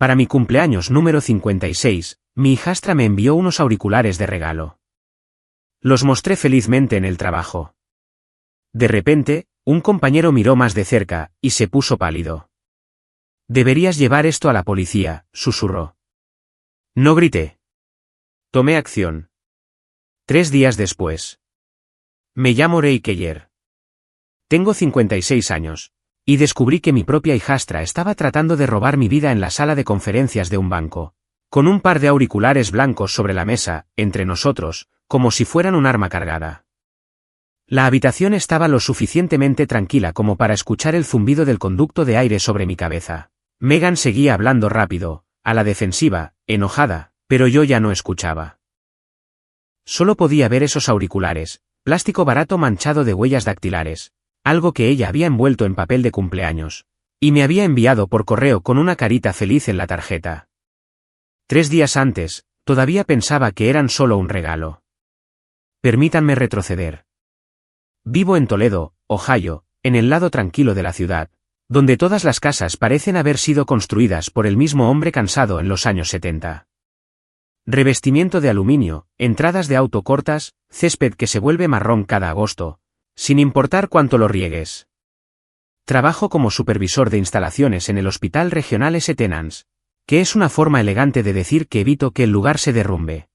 Para mi cumpleaños número 56, mi hijastra me envió unos auriculares de regalo. Los mostré felizmente en el trabajo. De repente, un compañero miró más de cerca, y se puso pálido. «Deberías llevar esto a la policía», susurró. No grité. Tomé acción. 3 días después. Me llamo Ray Keller. Tengo 56 años. Y descubrí que mi propia hijastra estaba tratando de robar mi vida en la sala de conferencias de un banco. Con un par de auriculares blancos sobre la mesa, entre nosotros, como si fueran un arma cargada. La habitación estaba lo suficientemente tranquila como para escuchar el zumbido del conducto de aire sobre mi cabeza. Megan seguía hablando rápido, a la defensiva, enojada, pero yo ya no escuchaba. Solo podía ver esos auriculares, plástico barato manchado de huellas dactilares, algo que ella había envuelto en papel de cumpleaños, y me había enviado por correo con una carita feliz en la tarjeta. 3 días antes, todavía pensaba que eran solo un regalo. Permítanme retroceder. Vivo en Toledo, Ohio, en el lado tranquilo de la ciudad, donde todas las casas parecen haber sido construidas por el mismo hombre cansado en los años 70. Revestimiento de aluminio, entradas de auto cortas, césped que se vuelve marrón cada agosto, sin importar cuánto lo riegues. Trabajo como supervisor de instalaciones en el Hospital Regional St. Tenans, que es una forma elegante de decir que evito que el lugar se derrumbe.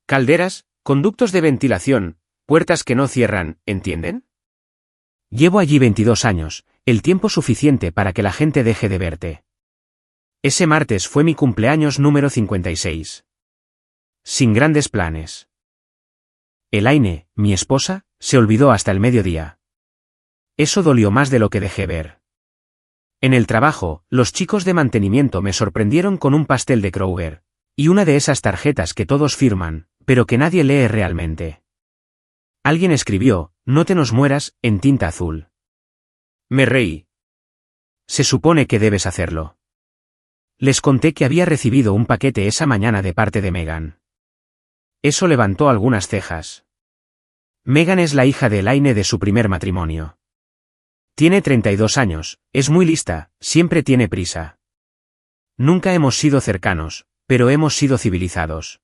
Calderas, conductos de ventilación, puertas que no cierran, ¿entienden? Llevo allí 22 años, el tiempo suficiente para que la gente deje de verte. Ese martes fue mi cumpleaños número 56. Sin grandes planes. Elaine, mi esposa, se olvidó hasta el mediodía. Eso dolió más de lo que dejé ver. En el trabajo, los chicos de mantenimiento me sorprendieron con un pastel de Kroger, y una de esas tarjetas que todos firman, pero que nadie lee realmente. Alguien escribió, «No te nos mueras», en tinta azul. Me reí. Se supone que debes hacerlo. Les conté que había recibido un paquete esa mañana de parte de Megan. Eso levantó algunas cejas. Megan es la hija de Elaine de su primer matrimonio. Tiene 32 años, es muy lista, siempre tiene prisa. Nunca hemos sido cercanos, pero hemos sido civilizados.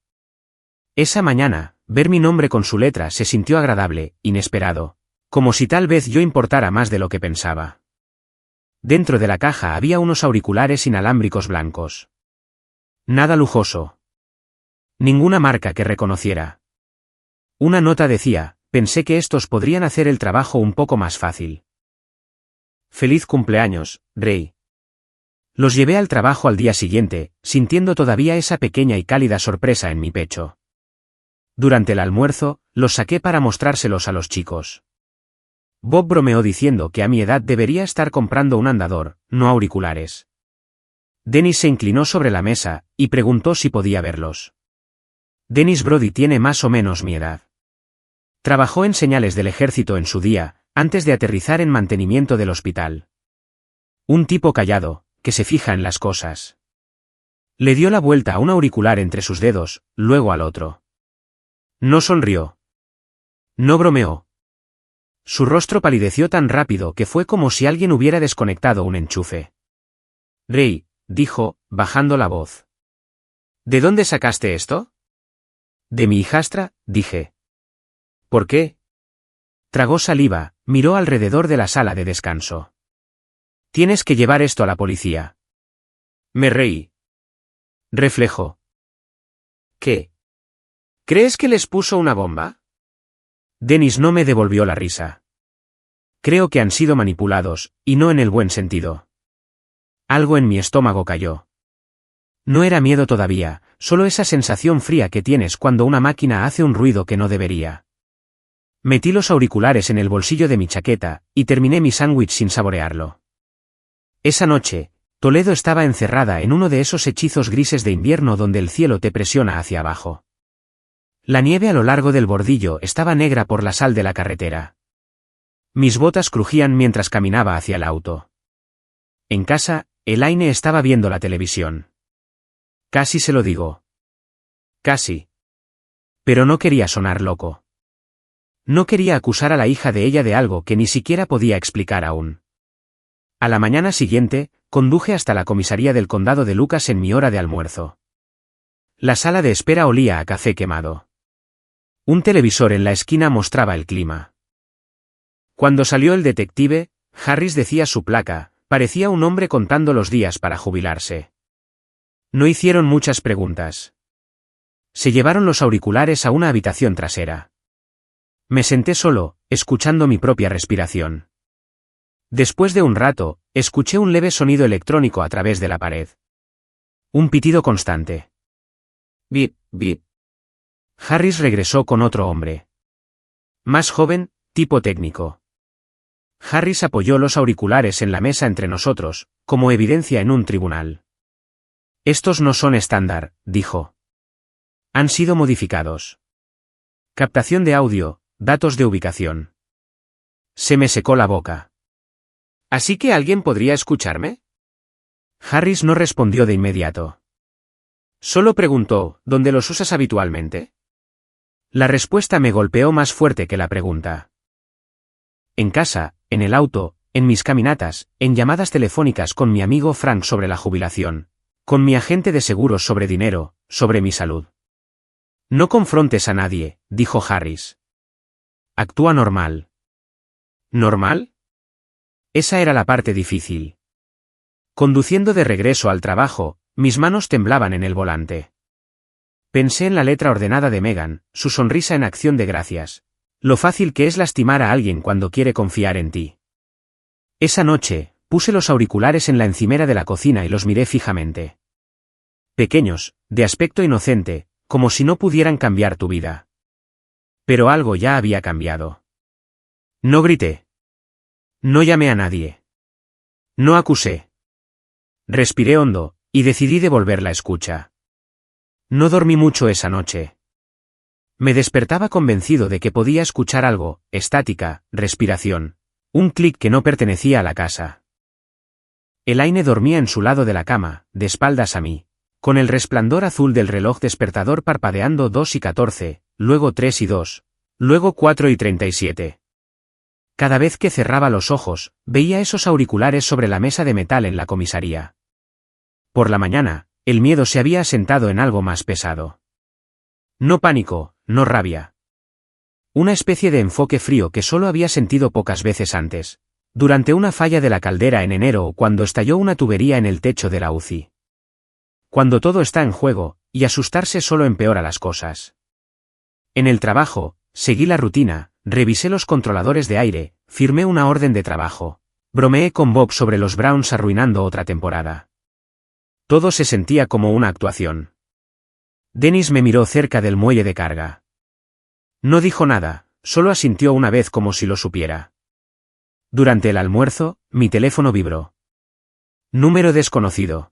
Esa mañana, ver mi nombre con su letra se sintió agradable, inesperado, como si tal vez yo importara más de lo que pensaba. Dentro de la caja había unos auriculares inalámbricos blancos. Nada lujoso. Ninguna marca que reconociera. Una nota decía, pensé que estos podrían hacer el trabajo un poco más fácil. Feliz cumpleaños, Ray. Los llevé al trabajo al día siguiente, sintiendo todavía esa pequeña y cálida sorpresa en mi pecho. Durante el almuerzo, los saqué para mostrárselos a los chicos. Bob bromeó diciendo que a mi edad debería estar comprando un andador, no auriculares. Dennis se inclinó sobre la mesa, y preguntó si podía verlos. Dennis Brody tiene más o menos mi edad. Trabajó en señales del ejército en su día, antes de aterrizar en mantenimiento del hospital. Un tipo callado, que se fija en las cosas. Le dio la vuelta a un auricular entre sus dedos, luego al otro. No sonrió. No bromeó. Su rostro palideció tan rápido que fue como si alguien hubiera desconectado un enchufe. Ray, dijo, bajando la voz. ¿De dónde sacaste esto? De mi hijastra, dije. ¿Por qué? Tragó saliva, miró alrededor de la sala de descanso. Tienes que llevar esto a la policía. Me reí. Reflejó. ¿Qué? ¿Crees que les puso una bomba? Dennis no me devolvió la risa. Creo que han sido manipulados, y no en el buen sentido. Algo en mi estómago cayó. No era miedo todavía, solo esa sensación fría que tienes cuando una máquina hace un ruido que no debería. Metí los auriculares en el bolsillo de mi chaqueta, y terminé mi sándwich sin saborearlo. Esa noche, Toledo estaba encerrada en uno de esos hechizos grises de invierno donde el cielo te presiona hacia abajo. La nieve a lo largo del bordillo estaba negra por la sal de la carretera. Mis botas crujían mientras caminaba hacia el auto. En casa, Elaine estaba viendo la televisión. Casi se lo digo. Casi. Pero no quería sonar loco. No quería acusar a la hija de ella de algo que ni siquiera podía explicar aún. A la mañana siguiente, conduje hasta la comisaría del condado de Lucas en mi hora de almuerzo. La sala de espera olía a café quemado. Un televisor en la esquina mostraba el clima. Cuando salió el detective, Harris decía su placa, parecía un hombre contando los días para jubilarse. No hicieron muchas preguntas. Se llevaron los auriculares a una habitación trasera. Me senté solo, escuchando mi propia respiración. Después de un rato, escuché un leve sonido electrónico a través de la pared. Un pitido constante. Bip, bip. Harris regresó con otro hombre. Más joven, tipo técnico. Harris apoyó los auriculares en la mesa entre nosotros, como evidencia en un tribunal. Estos no son estándar, dijo. Han sido modificados. Captación de audio, datos de ubicación. Se me secó la boca. ¿Así que alguien podría escucharme? Harris no respondió de inmediato. Solo preguntó, ¿dónde los usas habitualmente? La respuesta me golpeó más fuerte que la pregunta. En casa, en el auto, en mis caminatas, en llamadas telefónicas con mi amigo Frank sobre la jubilación, con mi agente de seguros sobre dinero, sobre mi salud. No confrontes a nadie, dijo Harris. Actúa normal. ¿Normal? Esa era la parte difícil. Conduciendo de regreso al trabajo, mis manos temblaban en el volante. Pensé en la letra ordenada de Megan, su sonrisa en acción de gracias. Lo fácil que es lastimar a alguien cuando quiere confiar en ti. Esa noche, puse los auriculares en la encimera de la cocina y los miré fijamente. Pequeños, de aspecto inocente, como si no pudieran cambiar tu vida. Pero algo ya había cambiado. No grité. No llamé a nadie. No acusé. Respiré hondo, y decidí devolver la escucha. No dormí mucho esa noche. Me despertaba convencido de que podía escuchar algo, estática, respiración. Un clic que no pertenecía a la casa. Elaine dormía en su lado de la cama, de espaldas a mí, con el resplandor azul del reloj despertador parpadeando 2:14, luego 3:02, luego 4:37. Cada vez que cerraba los ojos, veía esos auriculares sobre la mesa de metal en la comisaría. Por la mañana, el miedo se había asentado en algo más pesado. No pánico, no rabia. Una especie de enfoque frío que solo había sentido pocas veces antes, durante una falla de la caldera en enero o cuando estalló una tubería en el techo de la UCI. Cuando todo está en juego, y asustarse solo empeora las cosas. En el trabajo, seguí la rutina, revisé los controladores de aire, firmé una orden de trabajo, bromeé con Bob sobre los Browns arruinando otra temporada. Todo se sentía como una actuación. Dennis me miró cerca del muelle de carga. No dijo nada, solo asintió una vez como si lo supiera. Durante el almuerzo, mi teléfono vibró. Número desconocido.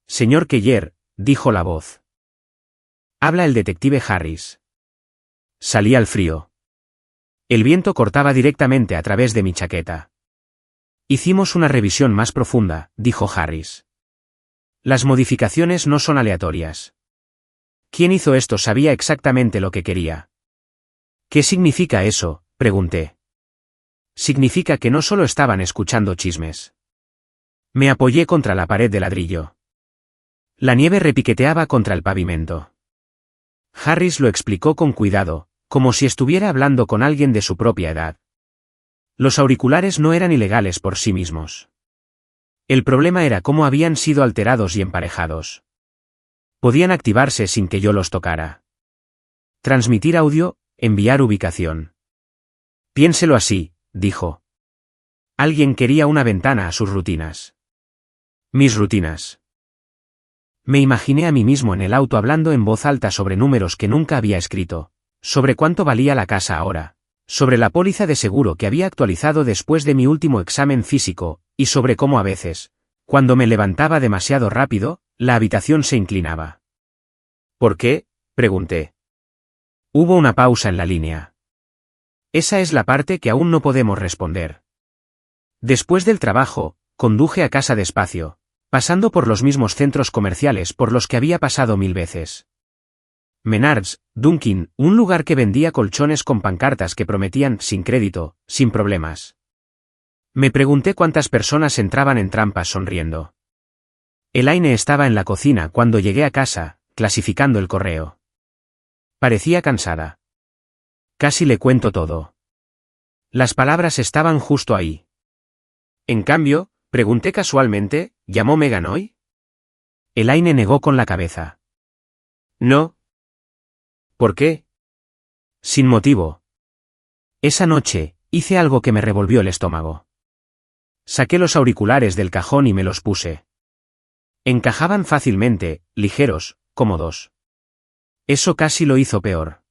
Señor Keller, dijo la voz. Habla el detective Harris. Salí al frío. El viento cortaba directamente a través de mi chaqueta. Hicimos una revisión más profunda, dijo Harris. Las modificaciones no son aleatorias. Quien hizo esto sabía exactamente lo que quería. ¿Qué significa eso?, pregunté. Significa que no solo estaban escuchando chismes. Me apoyé contra la pared de ladrillo. La nieve repiqueteaba contra el pavimento. Harris lo explicó con cuidado, como si estuviera hablando con alguien de su propia edad. Los auriculares no eran ilegales por sí mismos. El problema era cómo habían sido alterados y emparejados. Podían activarse sin que yo los tocara. Transmitir audio, enviar ubicación. Piénselo así, dijo. Alguien quería una ventana a sus rutinas. Mis rutinas. Me imaginé a mí mismo en el auto hablando en voz alta sobre números que nunca había escrito, sobre cuánto valía la casa ahora, sobre la póliza de seguro que había actualizado después de mi último examen físico, y sobre cómo a veces, cuando me levantaba demasiado rápido, la habitación se inclinaba. ¿Por qué?, pregunté. Hubo una pausa en la línea. Esa es la parte que aún no podemos responder. Después del trabajo, conduje a casa despacio, pasando por los mismos centros comerciales por los que había pasado 1000 veces. Menards, Dunkin', un lugar que vendía colchones con pancartas que prometían sin crédito, sin problemas. Me pregunté cuántas personas entraban en trampas sonriendo. Elaine estaba en la cocina cuando llegué a casa, clasificando el correo. Parecía cansada. Casi le cuento todo. Las palabras estaban justo ahí. En cambio, pregunté casualmente, ¿llamó Megan hoy? Elaine negó con la cabeza. No. ¿Por qué? Sin motivo. Esa noche, hice algo que me revolvió el estómago. Saqué los auriculares del cajón y me los puse. Encajaban fácilmente, ligeros, cómodos. Eso casi lo hizo peor.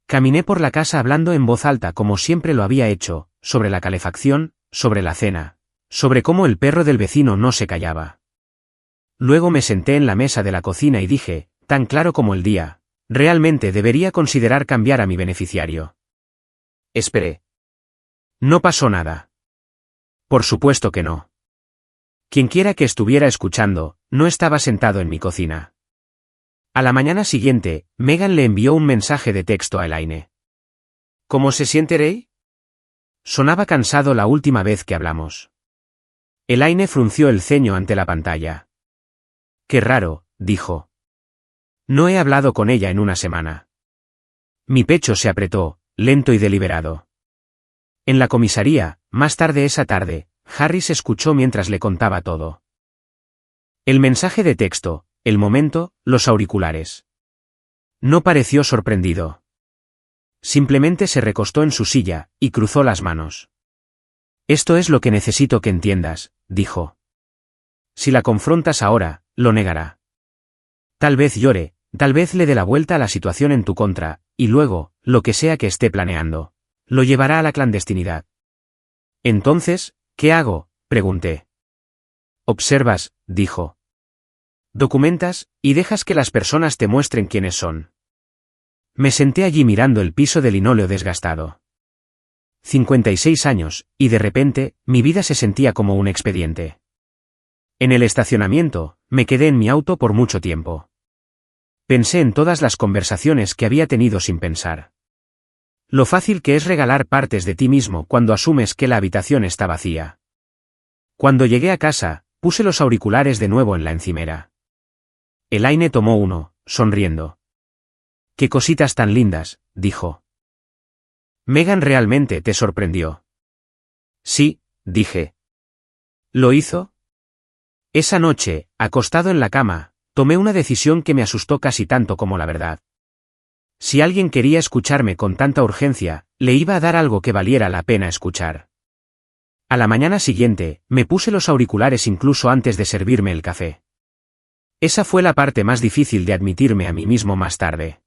Caminé por la casa hablando en voz alta como siempre lo había hecho, sobre la calefacción, sobre la cena, sobre cómo el perro del vecino no se callaba. Luego me senté en la mesa de la cocina y dije, tan claro como el día, realmente debería considerar cambiar a mi beneficiario. Esperé. No pasó nada. Por supuesto que no. Quienquiera que estuviera escuchando, no estaba sentado en mi cocina. A la mañana siguiente, Megan le envió un mensaje de texto a Elaine. ¿Cómo se siente Ray? Sonaba cansado la última vez que hablamos. Elaine frunció el ceño ante la pantalla. Qué raro, dijo. No he hablado con ella en una semana. Mi pecho se apretó, lento y deliberado. En la comisaría, más tarde esa tarde, Harris escuchó mientras le contaba todo. El mensaje de texto, el momento, los auriculares. No pareció sorprendido. Simplemente se recostó en su silla, y cruzó las manos. Esto es lo que necesito que entiendas, dijo. Si la confrontas ahora, lo negará. Tal vez llore, tal vez le dé la vuelta a la situación en tu contra, y luego, lo que sea que esté planeando, lo llevará a la clandestinidad. Entonces, ¿qué hago?, pregunté. Observas, dijo. Documentas, y dejas que las personas te muestren quiénes son. Me senté allí mirando el piso de linóleo desgastado. 56 años, y de repente, mi vida se sentía como un expediente. En el estacionamiento, me quedé en mi auto por mucho tiempo. Pensé en todas las conversaciones que había tenido sin pensar. Lo fácil que es regalar partes de ti mismo cuando asumes que la habitación está vacía. Cuando llegué a casa, puse los auriculares de nuevo en la encimera. Elaine tomó uno, sonriendo. «Qué cositas tan lindas», dijo. «Megan realmente te sorprendió». «Sí», dije. «¿Lo hizo?» Esa noche, acostado en la cama, tomé una decisión que me asustó casi tanto como la verdad. Si alguien quería escucharme con tanta urgencia, le iba a dar algo que valiera la pena escuchar. A la mañana siguiente, me puse los auriculares incluso antes de servirme el café. Esa fue la parte más difícil de admitirme a mí mismo más tarde.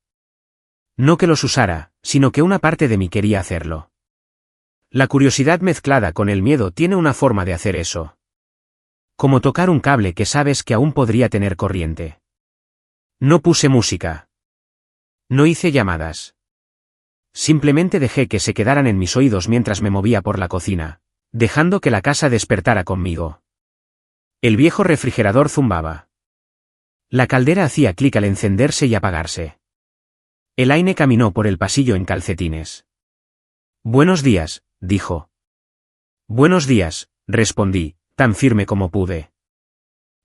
No que los usara, sino que una parte de mí quería hacerlo. La curiosidad mezclada con el miedo tiene una forma de hacer eso. Como tocar un cable que sabes que aún podría tener corriente. No puse música. No hice llamadas. Simplemente dejé que se quedaran en mis oídos mientras me movía por la cocina, dejando que la casa despertara conmigo. El viejo refrigerador zumbaba. La caldera hacía clic al encenderse y apagarse. Elaine caminó por el pasillo en calcetines. «Buenos días», dijo. «Buenos días», respondí, tan firme como pude.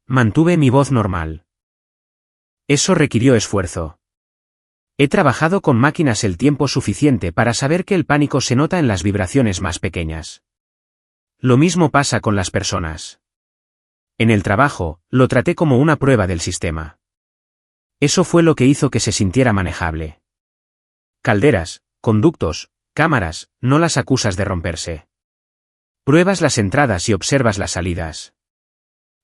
Mantuve mi voz normal. Eso requirió esfuerzo. He trabajado con máquinas el tiempo suficiente para saber que el pánico se nota en las vibraciones más pequeñas. Lo mismo pasa con las personas. En el trabajo, lo traté como una prueba del sistema. Eso fue lo que hizo que se sintiera manejable. Calderas, conductos, cámaras, no las acusas de romperse. Pruebas las entradas y observas las salidas.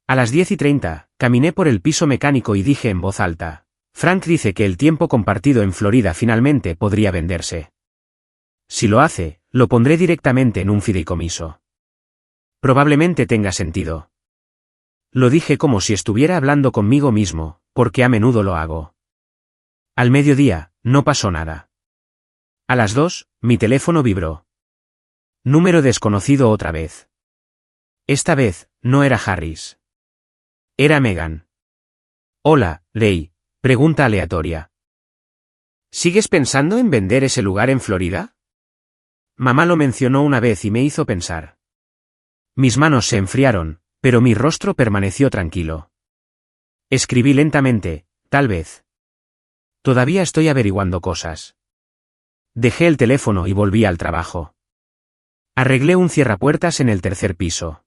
A las 10:30, caminé por el piso mecánico y dije en voz alta, Frank dice que el tiempo compartido en Florida finalmente podría venderse. Si lo hace, lo pondré directamente en un fideicomiso. Probablemente tenga sentido. Lo dije como si estuviera hablando conmigo mismo, porque a menudo lo hago. Al mediodía, no pasó nada. A las 2, mi teléfono vibró. Número desconocido otra vez. Esta vez, no era Harris. Era Megan. Hola, Ray, pregunta aleatoria. ¿Sigues pensando en vender ese lugar en Florida? Mamá lo mencionó una vez y me hizo pensar. Mis manos se enfriaron, pero mi rostro permaneció tranquilo. Escribí lentamente, tal vez. Todavía estoy averiguando cosas. Dejé el teléfono y volví al trabajo. Arreglé un cierrapuertas en el tercer piso.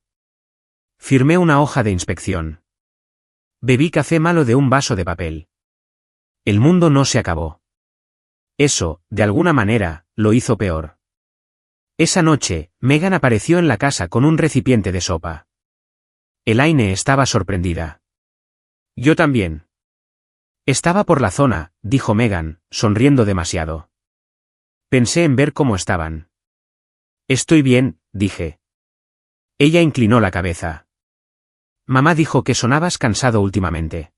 Firmé una hoja de inspección. Bebí café malo de un vaso de papel. El mundo no se acabó. Eso, de alguna manera, lo hizo peor. Esa noche, Megan apareció en la casa con un recipiente de sopa. Elaine estaba sorprendida. Yo también. Estaba por la zona, dijo Megan, sonriendo demasiado. Pensé en ver cómo estaban. Estoy bien, dije. Ella inclinó la cabeza. Mamá dijo que sonabas cansado últimamente.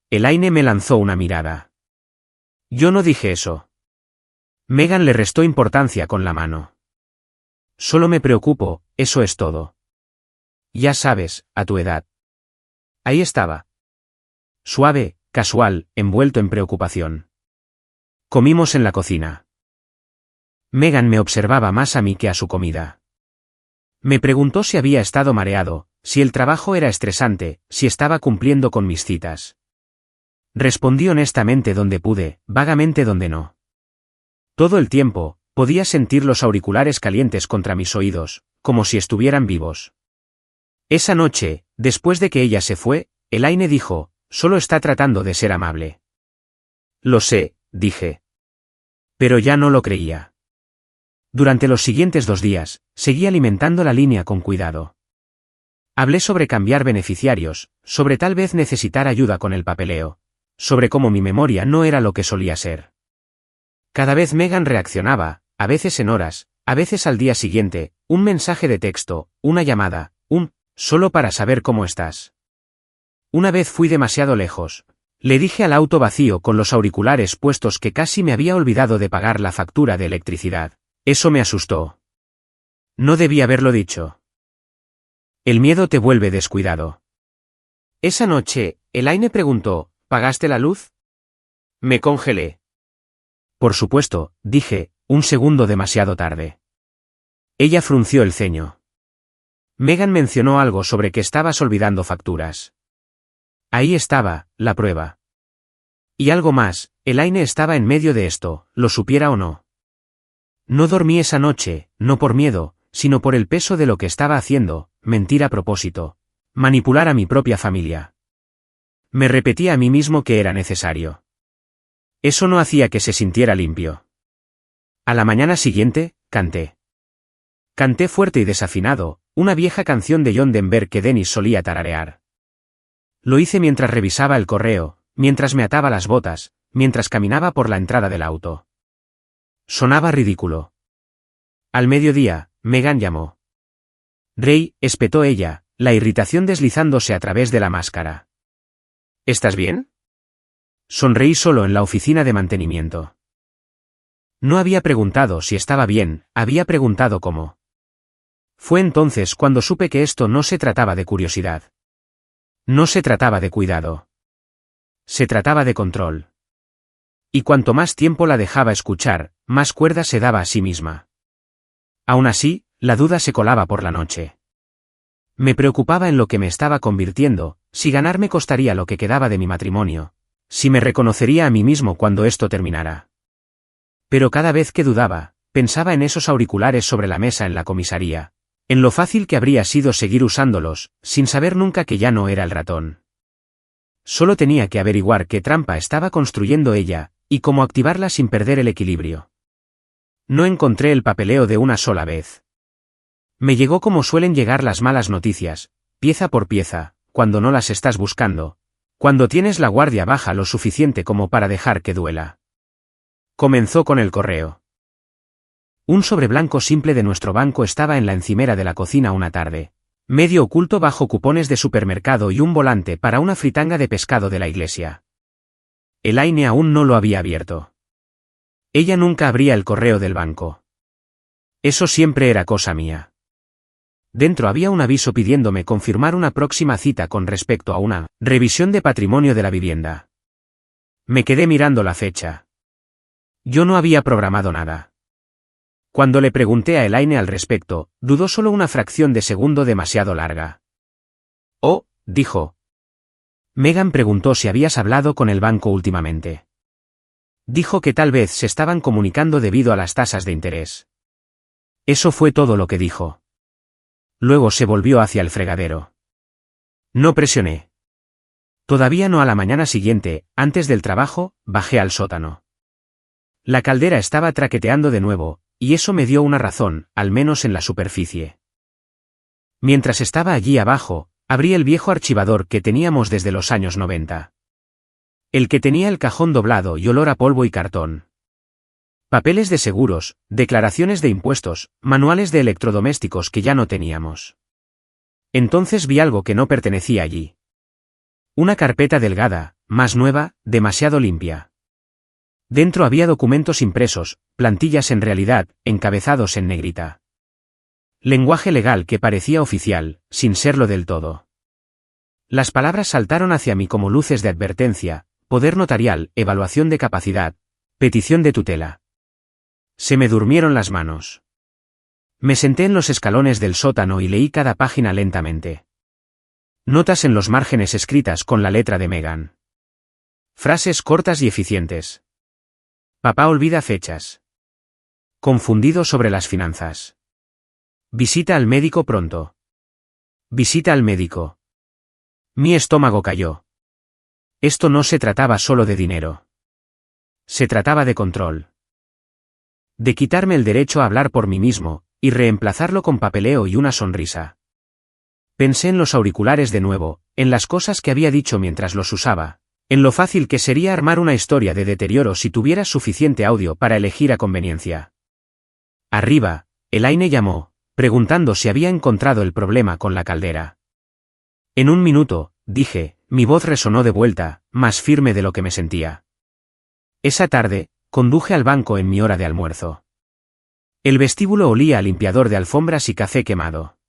Elaine me lanzó una mirada. Yo no dije eso. Megan le restó importancia con la mano. Solo me preocupo, eso es todo. Ya sabes, a tu edad. Ahí estaba. Suave, casual, envuelto en preocupación. Comimos en la cocina. Megan me observaba más a mí que a su comida. Me preguntó si había estado mareado, si el trabajo era estresante, si estaba cumpliendo con mis citas. Respondí honestamente donde pude, vagamente donde no. Todo el tiempo, podía sentir los auriculares calientes contra mis oídos, como si estuvieran vivos. Esa noche, después de que ella se fue, Elaine dijo, solo está tratando de ser amable. Lo sé, dije. Pero ya no lo creía. Durante los siguientes 2 días, seguí alimentando la línea con cuidado. Hablé sobre cambiar beneficiarios, sobre tal vez necesitar ayuda con el papeleo, sobre cómo mi memoria no era lo que solía ser. Cada vez Megan reaccionaba, a veces en horas, a veces al día siguiente, un mensaje de texto, una llamada, solo para saber cómo estás. Una vez fui demasiado lejos. Le dije al auto vacío con los auriculares puestos que casi me había olvidado de pagar la factura de electricidad. Eso me asustó. No debí haberlo dicho. El miedo te vuelve descuidado. Esa noche, Elaine preguntó, ¿pagaste la luz? Me congelé. Por supuesto, dije, un segundo demasiado tarde. Ella frunció el ceño. Megan mencionó algo sobre que estabas olvidando facturas. Ahí estaba, la prueba. Y algo más, Elaine estaba en medio de esto, lo supiera o no. No dormí esa noche, no por miedo, sino por el peso de lo que estaba haciendo, mentir a propósito, manipular a mi propia familia. Me repetía a mí mismo que era necesario. Eso no hacía que se sintiera limpio. A la mañana siguiente, canté. Canté fuerte y desafinado, una vieja canción de John Denver que Dennis solía tararear. Lo hice mientras revisaba el correo, mientras me ataba las botas, mientras caminaba por la entrada del auto. Sonaba ridículo. Al mediodía, Megan llamó. Ray, espetó ella, la irritación deslizándose a través de la máscara. ¿Estás bien? Sonreí solo en la oficina de mantenimiento. No había preguntado si estaba bien, había preguntado cómo. Fue entonces cuando supe que esto no se trataba de curiosidad. No se trataba de cuidado. Se trataba de control. Y cuanto más tiempo la dejaba escuchar, más cuerda se daba a sí misma. Aún así, la duda se colaba por la noche. Me preocupaba en lo que me estaba convirtiendo, si ganar me costaría lo que quedaba de mi matrimonio, si me reconocería a mí mismo cuando esto terminara. Pero cada vez que dudaba, pensaba en esos auriculares sobre la mesa en la comisaría, en lo fácil que habría sido seguir usándolos, sin saber nunca que ya no era el ratón. Solo tenía que averiguar qué trampa estaba construyendo ella, y cómo activarla sin perder el equilibrio. No encontré el papeleo de una sola vez. Me llegó como suelen llegar las malas noticias, pieza por pieza, cuando no las estás buscando, cuando tienes la guardia baja lo suficiente como para dejar que duela. Comenzó con el correo. Un sobre blanco simple de nuestro banco estaba en la encimera de la cocina una tarde, medio oculto bajo cupones de supermercado y un volante para una fritanga de pescado de la iglesia. Elaine aún no lo había abierto. Ella nunca abría el correo del banco. Eso siempre era cosa mía. Dentro había un aviso pidiéndome confirmar una próxima cita con respecto a una revisión de patrimonio de la vivienda. Me quedé mirando la fecha. Yo no había programado nada. Cuando le pregunté a Elaine al respecto, dudó solo una fracción de segundo demasiado larga. Oh, dijo. Megan preguntó si habías hablado con el banco últimamente. Dijo que tal vez se estaban comunicando debido a las tasas de interés. Eso fue todo lo que dijo. Luego se volvió hacia el fregadero. No presioné. Todavía no. A la mañana siguiente, antes del trabajo, bajé al sótano. La caldera estaba traqueteando de nuevo, y eso me dio una razón, al menos en la superficie. Mientras estaba allí abajo, abrí el viejo archivador que teníamos desde los años 90. El que tenía el cajón doblado y olor a polvo y cartón. Papeles de seguros, declaraciones de impuestos, manuales de electrodomésticos que ya no teníamos. Entonces vi algo que no pertenecía allí. Una carpeta delgada, más nueva, demasiado limpia. Dentro había documentos impresos, plantillas en realidad, encabezados en negrita. Lenguaje legal que parecía oficial, sin serlo del todo. Las palabras saltaron hacia mí como luces de advertencia: poder notarial, evaluación de capacidad, petición de tutela. Se me durmieron las manos. Me senté en los escalones del sótano y leí cada página lentamente. Notas en los márgenes escritas con la letra de Megan. Frases cortas y eficientes. Papá olvida fechas. Confundido sobre las finanzas. Visita al médico pronto. Visita al médico. Mi estómago cayó. Esto no se trataba solo de dinero. Se trataba de control. De quitarme el derecho a hablar por mí mismo, y reemplazarlo con papeleo y una sonrisa. Pensé en los auriculares de nuevo, en las cosas que había dicho mientras los usaba, en lo fácil que sería armar una historia de deterioro si tuvieras suficiente audio para elegir a conveniencia. Arriba, Elaine llamó, preguntando si había encontrado el problema con la caldera. En un minuto, dije, mi voz resonó de vuelta, más firme de lo que me sentía. Esa tarde, conduje al banco en mi hora de almuerzo. El vestíbulo olía a limpiador de alfombras y café quemado.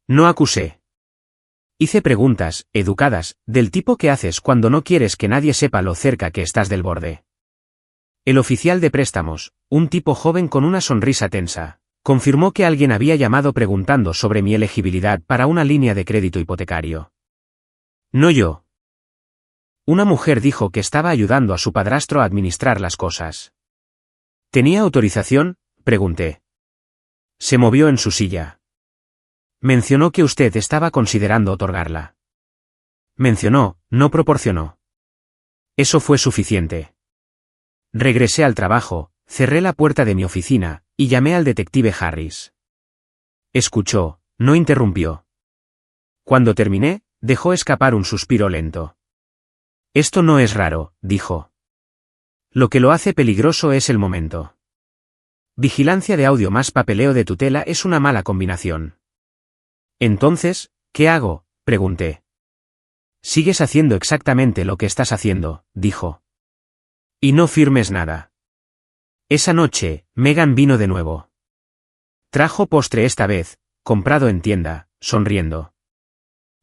No acusé. Hice preguntas, educadas, del tipo que haces cuando no quieres que nadie sepa lo cerca que estás del borde. El oficial de préstamos, un tipo joven con una sonrisa tensa, confirmó que alguien había llamado preguntando sobre mi elegibilidad para una línea de crédito hipotecario. No yo. Una mujer dijo que estaba ayudando a su padrastro a administrar las cosas. ¿Tenía autorización?, pregunté. Se movió en su silla. Mencionó que usted estaba considerando otorgarla. Mencionó, no proporcionó. Eso fue suficiente. Regresé al trabajo, cerré la puerta de mi oficina, y llamé al detective Harris. Escuchó, no interrumpió. Cuando terminé, dejó escapar un suspiro lento. Esto no es raro, dijo. Lo que lo hace peligroso es el momento. Vigilancia de audio más papeleo de tutela es una mala combinación. Entonces, ¿qué hago?, pregunté. Sigues haciendo exactamente lo que estás haciendo, dijo. Y no firmes nada. Esa noche, Megan vino de nuevo. Trajo postre esta vez, comprado en tienda, sonriendo.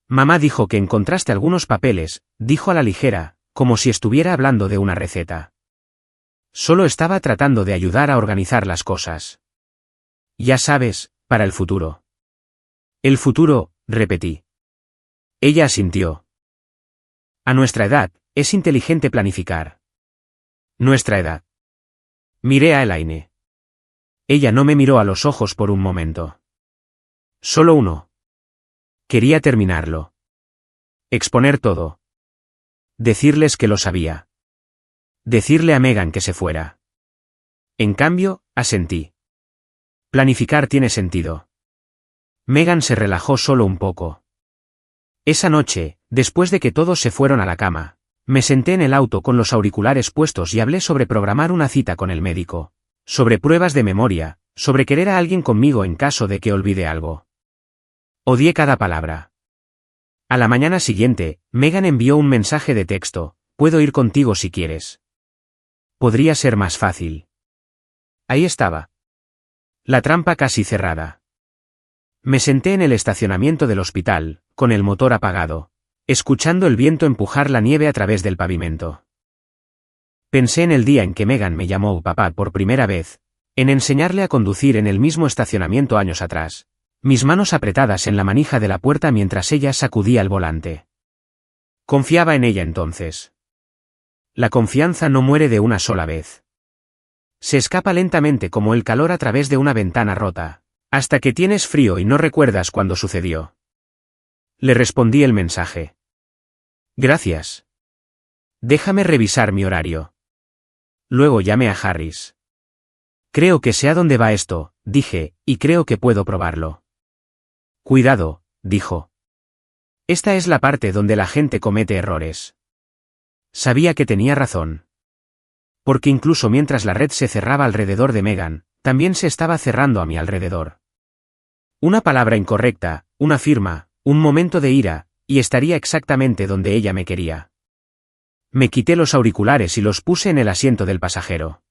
Mamá dijo que encontraste algunos papeles, dijo a la ligera, como si estuviera hablando de una receta. Solo estaba tratando de ayudar a organizar las cosas. Ya sabes, para el futuro. El futuro, repetí. Ella asintió. A nuestra edad, es inteligente planificar. Nuestra edad. Miré a Elaine. Ella no me miró a los ojos por un momento. Solo uno. Quería terminarlo. Exponer todo. Decirles que lo sabía. Decirle a Megan que se fuera. En cambio, asentí. Planificar tiene sentido. Megan se relajó solo un poco. Esa noche, después de que todos se fueron a la cama, me senté en el auto con los auriculares puestos y hablé sobre programar una cita con el médico, sobre pruebas de memoria, sobre querer a alguien conmigo en caso de que olvide algo. Odié cada palabra. A la mañana siguiente, Megan envió un mensaje de texto: puedo ir contigo si quieres. Podría ser más fácil. Ahí estaba. La trampa casi cerrada. Me senté en el estacionamiento del hospital, con el motor apagado, escuchando el viento empujar la nieve a través del pavimento. Pensé en el día en que Megan me llamó papá por primera vez, En enseñarle a conducir en el mismo estacionamiento años atrás. Mis manos apretadas en la manija de la puerta mientras ella sacudía el volante. Confiaba en ella entonces. La confianza no muere de una sola vez. Se escapa lentamente como el calor a través de una ventana rota, hasta que tienes frío y no recuerdas cuándo sucedió. Le respondí el mensaje. Gracias. Déjame revisar mi horario. Luego llamé a Harris. Creo que sé a dónde va esto, dije, y creo que puedo probarlo. Cuidado, dijo. Esta es la parte donde la gente comete errores. Sabía que tenía razón. Porque incluso mientras la red se cerraba alrededor de Megan, también se estaba cerrando a mi alrededor. Una palabra incorrecta, una firma, un momento de ira, y estaría exactamente donde ella me quería. Me quité los auriculares y los puse en el asiento del pasajero.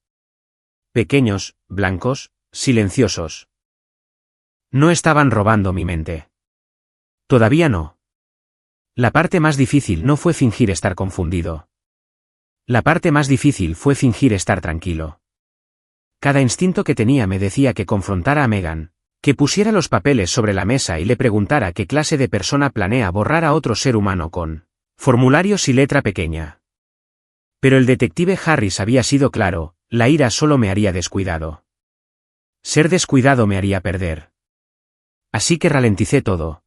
Pequeños, blancos, silenciosos. No estaban robando mi mente. Todavía no. La parte más difícil no fue fingir estar confundido. La parte más difícil fue fingir estar tranquilo. Cada instinto que tenía me decía que confrontara a Megan, que pusiera los papeles sobre la mesa y le preguntara qué clase de persona planea borrar a otro ser humano con formularios y letra pequeña. Pero el detective Harris había sido claro, la ira solo me haría descuidado. Ser descuidado me haría perder. Así que ralenticé todo.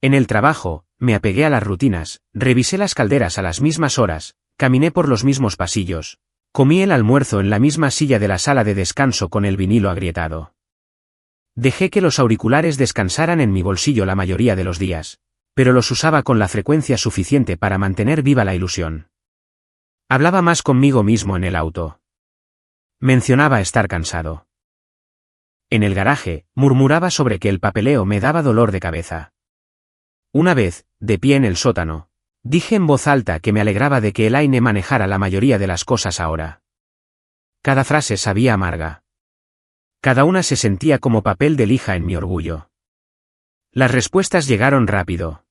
En el trabajo, me apegué a las rutinas, revisé las calderas a las mismas horas, caminé por los mismos pasillos, comí el almuerzo en la misma silla de la sala de descanso con el vinilo agrietado. Dejé que los auriculares descansaran en mi bolsillo la mayoría de los días, pero los usaba con la frecuencia suficiente para mantener viva la ilusión. Hablaba más conmigo mismo en el auto. Mencionaba estar cansado. En el garaje, murmuraba sobre que el papeleo me daba dolor de cabeza. Una vez, de pie en el sótano, dije en voz alta que me alegraba de que Elaine manejara la mayoría de las cosas ahora. Cada frase sabía amarga. Cada una se sentía como papel de lija en mi orgullo. Las respuestas llegaron rápido.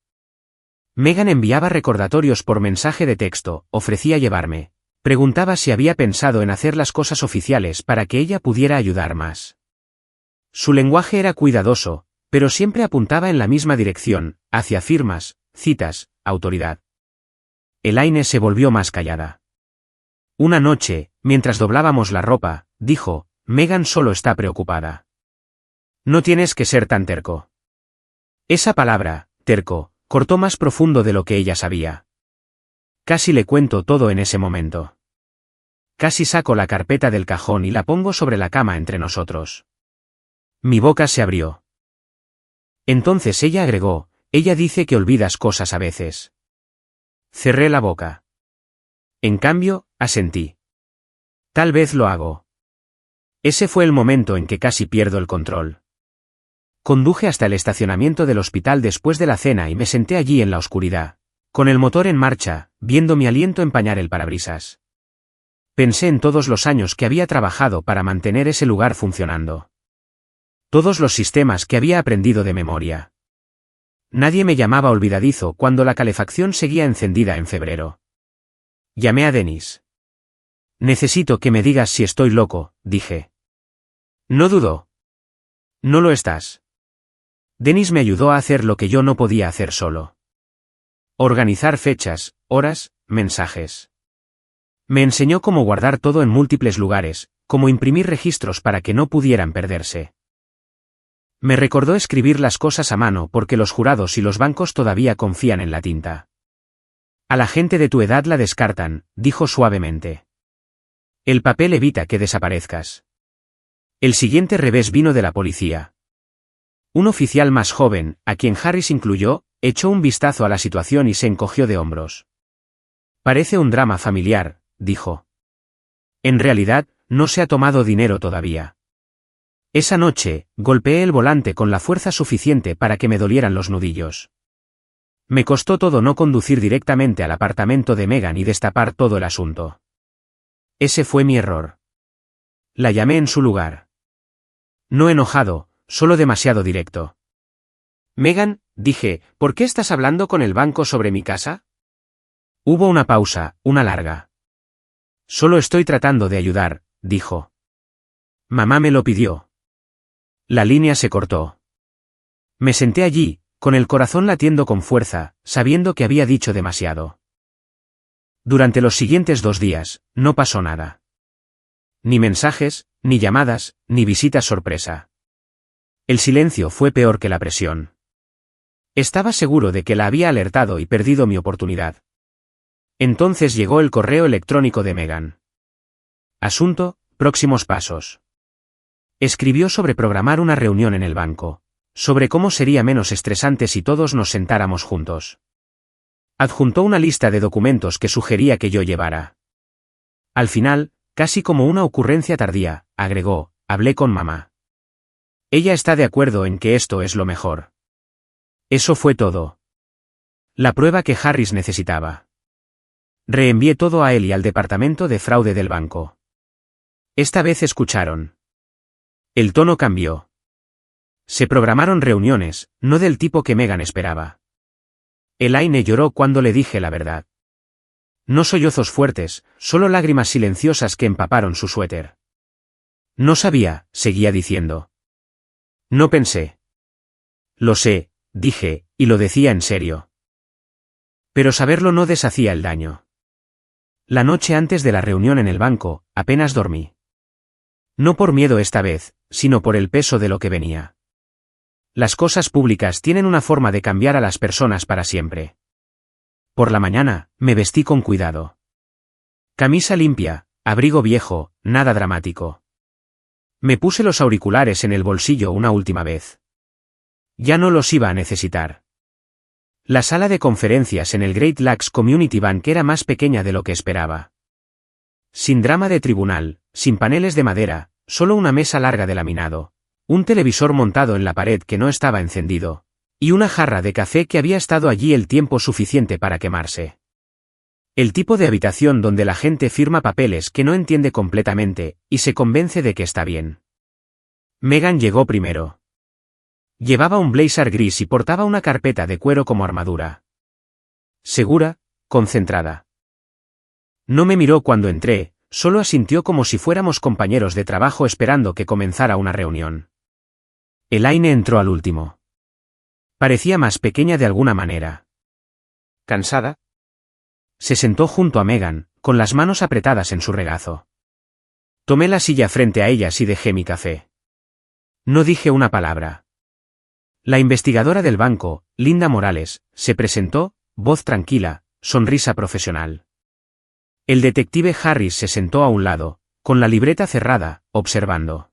Megan enviaba recordatorios por mensaje de texto, ofrecía llevarme, preguntaba si había pensado en hacer las cosas oficiales para que ella pudiera ayudar más. Su lenguaje era cuidadoso, pero siempre apuntaba en la misma dirección, hacia firmas, citas, autoridad. Elaine se volvió más callada. Una noche, mientras doblábamos la ropa, dijo, Megan solo está preocupada. No tienes que ser tan terco. Esa palabra, terco, cortó más profundo de lo que ella sabía. Casi le cuento todo en ese momento. Casi saco la carpeta del cajón y la pongo sobre la cama entre nosotros. Mi boca se abrió. Entonces ella agregó, ella dice que olvidas cosas a veces. Cerré la boca. En cambio, asentí. Tal vez lo hago. Ese fue el momento en que casi pierdo el control. Conduje hasta el estacionamiento del hospital después de la cena y me senté allí en la oscuridad, con el motor en marcha, viendo mi aliento empañar el parabrisas. Pensé en todos los años que había trabajado para mantener ese lugar funcionando. Todos los sistemas que había aprendido de memoria. Nadie me llamaba olvidadizo cuando la calefacción seguía encendida en febrero. Llamé a Dennis. Necesito que me digas si estoy loco, dije. No dudó. No lo estás. Dennis me ayudó a hacer lo que yo no podía hacer solo. Organizar fechas, horas, mensajes. Me enseñó cómo guardar todo en múltiples lugares, cómo imprimir registros para que no pudieran perderse. Me recordó escribir las cosas a mano porque los jurados y los bancos todavía confían en la tinta. A la gente de tu edad la descartan, dijo suavemente. El papel evita que desaparezcas. El siguiente revés vino de la policía. Un oficial más joven, a quien Harris incluyó, echó un vistazo a la situación y se encogió de hombros. Parece un drama familiar, dijo. En realidad, no se ha tomado dinero todavía. Esa noche, golpeé el volante con la fuerza suficiente para que me dolieran los nudillos. Me costó todo no conducir directamente al apartamento de Megan y destapar todo el asunto. Ese fue mi error. La llamé en su lugar. No enojado, solo demasiado directo. Megan, dije, ¿por qué estás hablando con el banco sobre mi casa? Hubo una pausa, una larga. Solo estoy tratando de ayudar, dijo. Mamá me lo pidió. La línea se cortó. Me senté allí, con el corazón latiendo con fuerza, sabiendo que había dicho demasiado. Durante los siguientes 2 días, no pasó nada. Ni mensajes, ni llamadas, ni visitas sorpresa. El silencio fue peor que la presión. Estaba seguro de que la había alertado y perdido mi oportunidad. Entonces llegó el correo electrónico de Megan. Asunto, próximos pasos. Escribió sobre programar una reunión en el banco, sobre cómo sería menos estresante si todos nos sentáramos juntos. Adjuntó una lista de documentos que sugería que yo llevara. Al final, casi como una ocurrencia tardía, agregó, hablé con mamá. Ella está de acuerdo en que esto es lo mejor. Eso fue todo. La prueba que Harris necesitaba. Reenvié todo a él y al departamento de fraude del banco. Esta vez escucharon. El tono cambió. Se programaron reuniones, no del tipo que Megan esperaba. Elaine lloró cuando le dije la verdad. No sollozos fuertes, solo lágrimas silenciosas que empaparon su suéter. No sabía, seguía diciendo. No pensé. Lo sé, dije, y lo decía en serio. Pero saberlo no deshacía el daño. La noche antes de la reunión en el banco, apenas dormí. No por miedo esta vez, sino por el peso de lo que venía. Las cosas públicas tienen una forma de cambiar a las personas para siempre. Por la mañana, me vestí con cuidado. Camisa limpia, abrigo viejo, nada dramático. Me puse los auriculares en el bolsillo una última vez. Ya no los iba a necesitar. La sala de conferencias en el Great Lakes Community Bank era más pequeña de lo que esperaba. Sin drama de tribunal, sin paneles de madera, solo una mesa larga de laminado, un televisor montado en la pared que no estaba encendido, y una jarra de café que había estado allí el tiempo suficiente para quemarse. El tipo de habitación donde la gente firma papeles que no entiende completamente, y se convence de que está bien. Megan llegó primero. Llevaba un blazer gris y portaba una carpeta de cuero como armadura. Segura, concentrada. No me miró cuando entré, solo asintió como si fuéramos compañeros de trabajo esperando que comenzara una reunión. Elaine entró al último. Parecía más pequeña de alguna manera. ¿Cansada? Se sentó junto a Megan, con las manos apretadas en su regazo. Tomé la silla frente a ellas y dejé mi café. No dije una palabra. La investigadora del banco, Linda Morales, se presentó, voz tranquila, sonrisa profesional. El detective Harris se sentó a un lado, con la libreta cerrada, observando.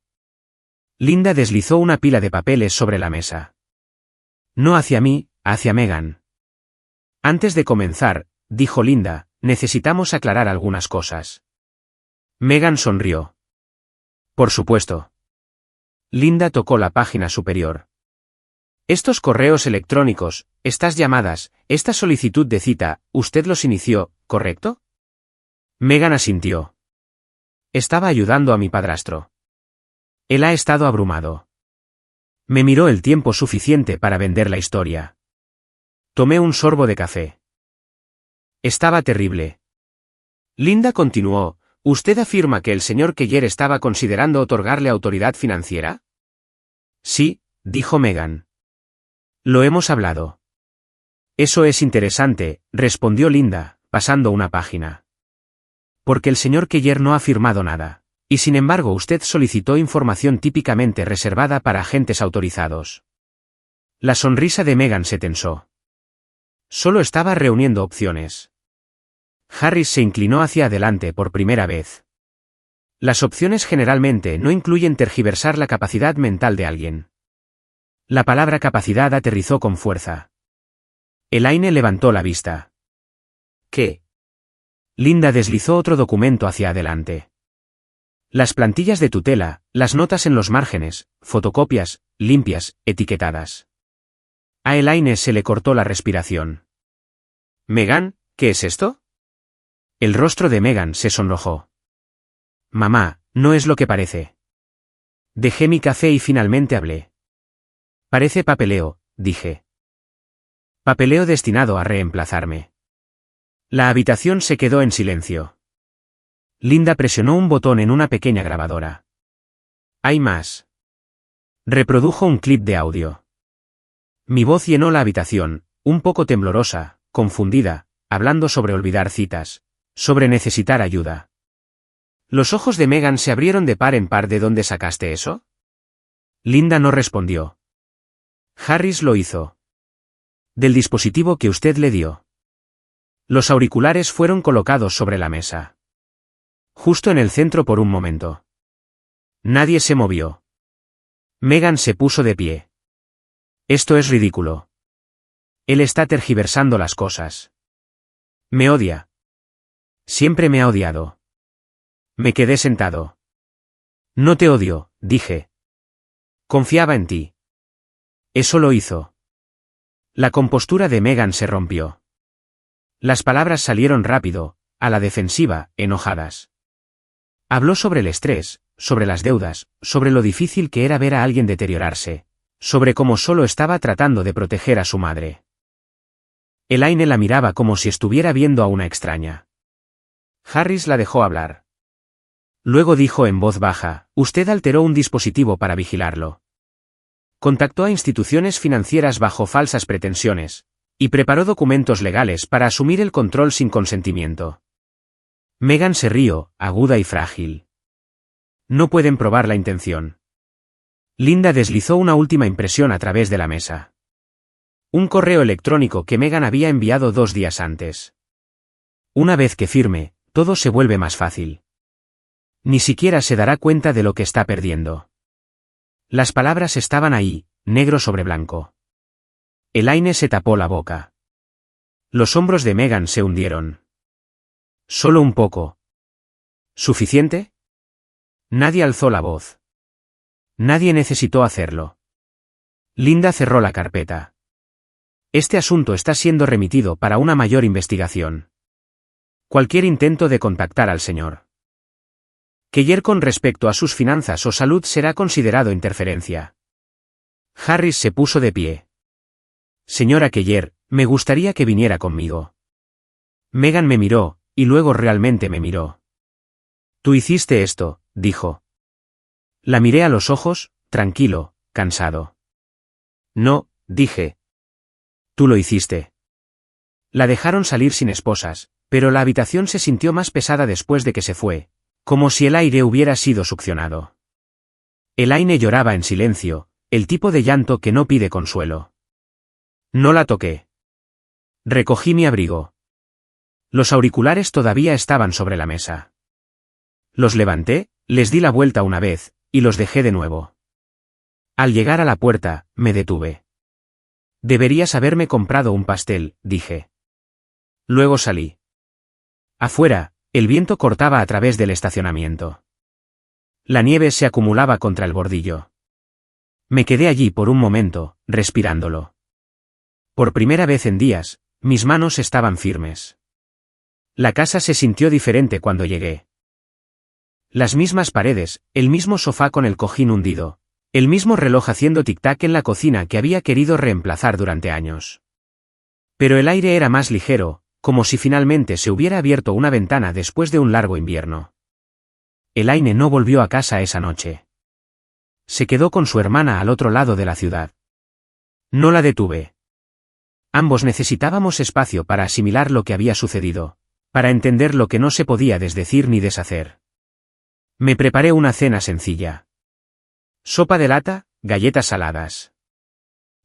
Linda deslizó una pila de papeles sobre la mesa. No hacia mí, hacia Megan. Antes de comenzar, dijo Linda, necesitamos aclarar algunas cosas. Megan sonrió. Por supuesto. Linda tocó la página superior. Estos correos electrónicos, estas llamadas, esta solicitud de cita, usted los inició, ¿correcto? Megan asintió. Estaba ayudando a mi padrastro. Él ha estado abrumado. Me miró el tiempo suficiente para vender la historia. Tomé un sorbo de café. Estaba terrible. Linda continuó, ¿usted afirma que el señor Keller estaba considerando otorgarle autoridad financiera? Sí, dijo Megan. Lo hemos hablado. Eso es interesante, respondió Linda, pasando una página. Porque el señor Keller no ha firmado nada. Y sin embargo usted solicitó información típicamente reservada para agentes autorizados. La sonrisa de Megan se tensó. Solo estaba reuniendo opciones. Harris se inclinó hacia adelante por primera vez. Las opciones generalmente no incluyen tergiversar la capacidad mental de alguien. La palabra capacidad aterrizó con fuerza. Elaine levantó la vista. ¿Qué? Linda deslizó otro documento hacia adelante. Las plantillas de tutela, las notas en los márgenes, fotocopias, limpias, etiquetadas. A Elaine se le cortó la respiración. «Megan, ¿qué es esto?» El rostro de Megan se sonrojó. «Mamá, no es lo que parece». Dejé mi café y finalmente hablé. «Parece papeleo», dije. Papeleo destinado a reemplazarme. La habitación se quedó en silencio. Linda presionó un botón en una pequeña grabadora. Hay más. Reprodujo un clip de audio. Mi voz llenó la habitación, un poco temblorosa, confundida, hablando sobre olvidar citas, sobre necesitar ayuda. Los ojos de Megan se abrieron de par en par. ¿De dónde sacaste eso? Linda no respondió. Harris lo hizo. Del dispositivo que usted le dio. Los auriculares fueron colocados sobre la mesa. Justo en el centro por un momento. Nadie se movió. Megan se puso de pie. Esto es ridículo. Él está tergiversando las cosas. Me odia. Siempre me ha odiado. Me quedé sentado. No te odio, dije. Confiaba en ti. Eso lo hizo. La compostura de Megan se rompió. Las palabras salieron rápido, a la defensiva, enojadas. Habló sobre el estrés, sobre las deudas, sobre lo difícil que era ver a alguien deteriorarse, sobre cómo solo estaba tratando de proteger a su madre. Elaine la miraba como si estuviera viendo a una extraña. Harris la dejó hablar. Luego dijo en voz baja, usted alteró un dispositivo para vigilarlo. Contactó a instituciones financieras bajo falsas pretensiones, y preparó documentos legales para asumir el control sin consentimiento. Megan se rió, aguda y frágil. No pueden probar la intención. Linda deslizó una última impresión a través de la mesa. Un correo electrónico que Megan había enviado 2 días antes. Una vez que firme, todo se vuelve más fácil. Ni siquiera se dará cuenta de lo que está perdiendo. Las palabras estaban ahí, negro sobre blanco. Elaine se tapó la boca. Los hombros de Megan se hundieron. Solo un poco. ¿Suficiente? Nadie alzó la voz. Nadie necesitó hacerlo. Linda cerró la carpeta. Este asunto está siendo remitido para una mayor investigación. Cualquier intento de contactar al señor Keller con respecto a sus finanzas o salud será considerado interferencia. Harris se puso de pie. Señora Keller, me gustaría que viniera conmigo. Megan me miró, y luego realmente me miró. Tú hiciste esto, dijo. La miré a los ojos, tranquilo, cansado. No, dije. Tú lo hiciste. La dejaron salir sin esposas, pero la habitación se sintió más pesada después de que se fue, como si el aire hubiera sido succionado. Elaine lloraba en silencio, el tipo de llanto que no pide consuelo. No la toqué. Recogí mi abrigo. Los auriculares todavía estaban sobre la mesa. Los levanté, les di la vuelta una vez, y los dejé de nuevo. Al llegar a la puerta, me detuve. Deberías haberme comprado un pastel, dije. Luego salí. Afuera, el viento cortaba a través del estacionamiento. La nieve se acumulaba contra el bordillo. Me quedé allí por un momento, respirándolo. Por primera vez en días, mis manos estaban firmes. La casa se sintió diferente cuando llegué. Las mismas paredes, el mismo sofá con el cojín hundido, el mismo reloj haciendo tic-tac en la cocina que había querido reemplazar durante años. Pero el aire era más ligero, como si finalmente se hubiera abierto una ventana después de un largo invierno. Elaine no volvió a casa esa noche. Se quedó con su hermana al otro lado de la ciudad. No la detuve. Ambos necesitábamos espacio para asimilar lo que había sucedido, para entender lo que no se podía desdecir ni deshacer. Me preparé una cena sencilla. Sopa de lata, galletas saladas.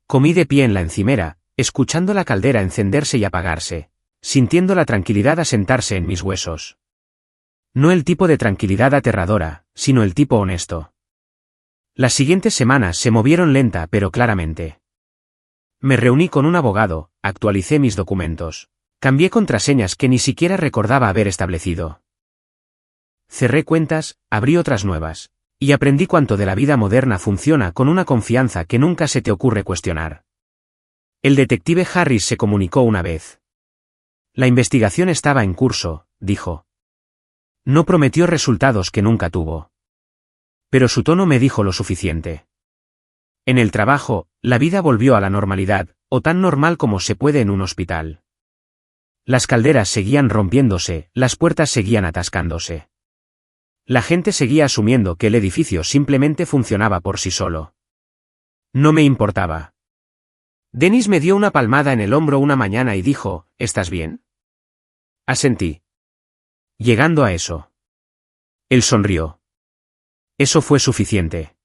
Comí de pie en la encimera, escuchando la caldera encenderse y apagarse, sintiendo la tranquilidad asentarse en mis huesos. No el tipo de tranquilidad aterradora, sino el tipo honesto. Las siguientes semanas se movieron lenta pero claramente. Me reuní con un abogado, actualicé mis documentos, cambié contraseñas que ni siquiera recordaba haber establecido. Cerré cuentas, abrí otras nuevas, y aprendí cuánto de la vida moderna funciona con una confianza que nunca se te ocurre cuestionar. El detective Harris se comunicó una vez. La investigación estaba en curso, dijo. No prometió resultados que nunca tuvo. Pero su tono me dijo lo suficiente. En el trabajo, la vida volvió a la normalidad, o tan normal como se puede en un hospital. Las calderas seguían rompiéndose, las puertas seguían atascándose. La gente seguía asumiendo que el edificio simplemente funcionaba por sí solo. No me importaba. Dennis me dio una palmada en el hombro una mañana y dijo, ¿estás bien? Asentí. Llegando a eso. Él sonrió. Eso fue suficiente.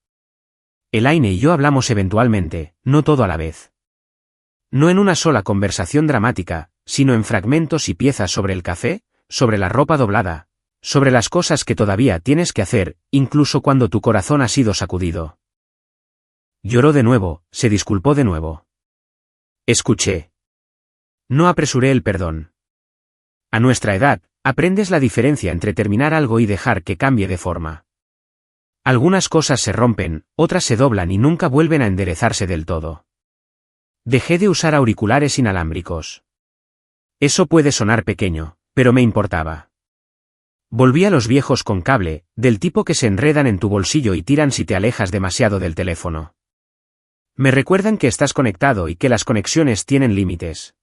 Elaine y yo hablamos eventualmente, no todo a la vez. No en una sola conversación dramática, sino en fragmentos y piezas sobre el café, sobre la ropa doblada, sobre las cosas que todavía tienes que hacer, incluso cuando tu corazón ha sido sacudido. Lloró de nuevo, se disculpó de nuevo. Escuché. No apresuré el perdón. A nuestra edad, aprendes la diferencia entre terminar algo y dejar que cambie de forma. Algunas cosas se rompen, otras se doblan y nunca vuelven a enderezarse del todo. Dejé de usar auriculares inalámbricos. Eso puede sonar pequeño, pero me importaba. Volví a los viejos con cable, del tipo que se enredan en tu bolsillo y tiran si te alejas demasiado del teléfono. Me recuerdan que estás conectado y que las conexiones tienen límites.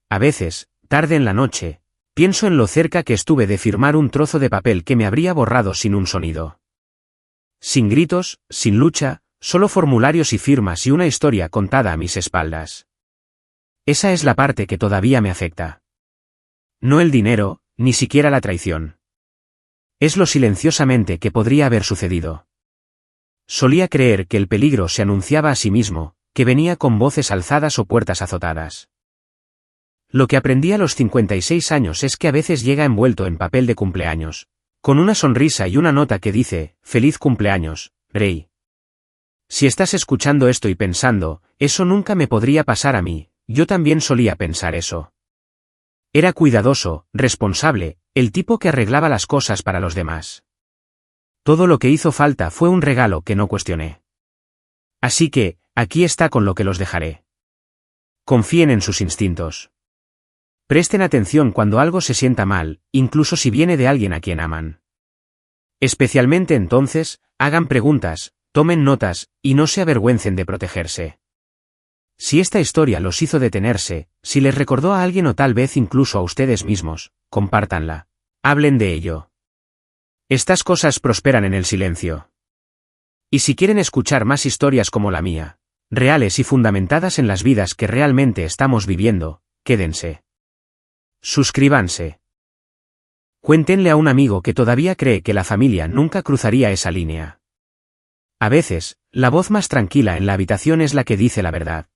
A veces, tarde en la noche, pienso en lo cerca que estuve de firmar un trozo de papel que me habría borrado sin un sonido. Sin gritos, sin lucha, solo formularios y firmas y una historia contada a mis espaldas. Esa es la parte que todavía me afecta. No el dinero, ni siquiera la traición. Es lo silenciosamente que podría haber sucedido. Solía creer que el peligro se anunciaba a sí mismo, que venía con voces alzadas o puertas azotadas. Lo que aprendí a los 56 años es que a veces llega envuelto en papel de cumpleaños, con una sonrisa y una nota que dice, «Feliz cumpleaños, Ray». Si estás escuchando esto y pensando, eso nunca me podría pasar a mí, yo también solía pensar eso. Era cuidadoso, responsable, el tipo que arreglaba las cosas para los demás. Todo lo que hizo falta fue un regalo que no cuestioné. Así que, aquí está con lo que los dejaré. Confíen en sus instintos. Presten atención cuando algo se sienta mal, incluso si viene de alguien a quien aman. Especialmente entonces, hagan preguntas, tomen notas, y no se avergüencen de protegerse. Si esta historia los hizo detenerse, si les recordó a alguien o tal vez incluso a ustedes mismos, compártanla. Hablen de ello. Estas cosas prosperan en el silencio. Y si quieren escuchar más historias como la mía, reales y fundamentadas en las vidas que realmente estamos viviendo, quédense. Suscríbanse. Cuéntenle a un amigo que todavía cree que la familia nunca cruzaría esa línea. A veces, la voz más tranquila en la habitación es la que dice la verdad.